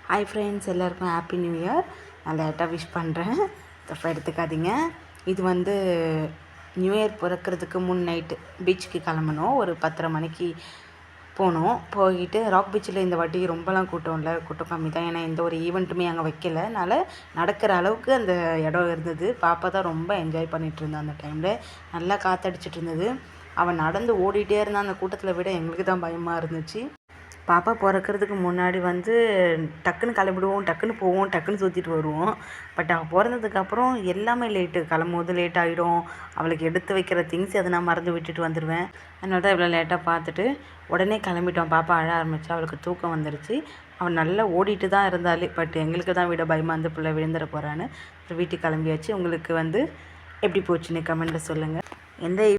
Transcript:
Hi friends, எல்லாருக்கும் happy new year. நான் லேட்டாக விஷ் பண்ணுறேன், தப்பாக எடுத்துக்காதீங்க. இது வந்து நியூ இயர் பிறக்கிறதுக்கு நைட்டு பீச்சுக்கு கிளம்பணும். ஒரு 10:30 மணிக்கு போனோம். போயிட்டு ராக் பீச்சில் இந்த வாட்டி ரொம்பலாம் கூட்டம் இல்லை, கூட்டம் கம்மி தான். ஏன்னா எந்த ஒரு ஈவெண்ட்டுமே அங்கே வைக்கல. அதனால் நடக்கிற அளவுக்கு அந்த இடம் இருந்தது. பாப்பா தான் ரொம்ப என்ஜாய் பண்ணிகிட்டு இருந்தான். அந்த டைமில் நல்லா காற்றடிச்சிட்டு இருந்தது. அவன் நடந்து ஓடிட்டே இருந்தான். அந்த கூட்டத்தில் விட எங்களுக்கு தான் பயமாக இருந்துச்சு. பாப்பா பிறக்கிறதுக்கு முன்னாடி வந்து டக்குன்னு கிளம்பிடுவோம், டக்குன்னு போவோம், டக்குன்னு சுற்றிட்டு வருவோம். பட் அவள் பிறந்ததுக்கப்புறம் எல்லாமே லேட்டு. கிளம்பும்போது லேட் ஆகிடும். அவளுக்கு எடுத்து வைக்கிற திங்ஸ் அதை நான் மறந்து விட்டுட்டு வந்துடுவேன். அதனால தான் இவ்வளோ லேட்டாக பார்த்துட்டு உடனே கிளம்பிட்டோம். பாப்பா அழ ஆரம்பித்தா. அவளுக்கு தூக்கம் வந்துடுச்சு. அவன் நல்லா ஓடிட்டு தான் இருந்தாள். பட் எங்களுக்கு தான் விட பயமாக இருந்து பிள்ளை விழுந்துட போகிறான்னு வீட்டுக்கு கிளம்பியாச்சு. உங்களுக்கு வந்து எப்படி போச்சுன்னு கமெண்ட்டில் சொல்லுங்கள். எந்த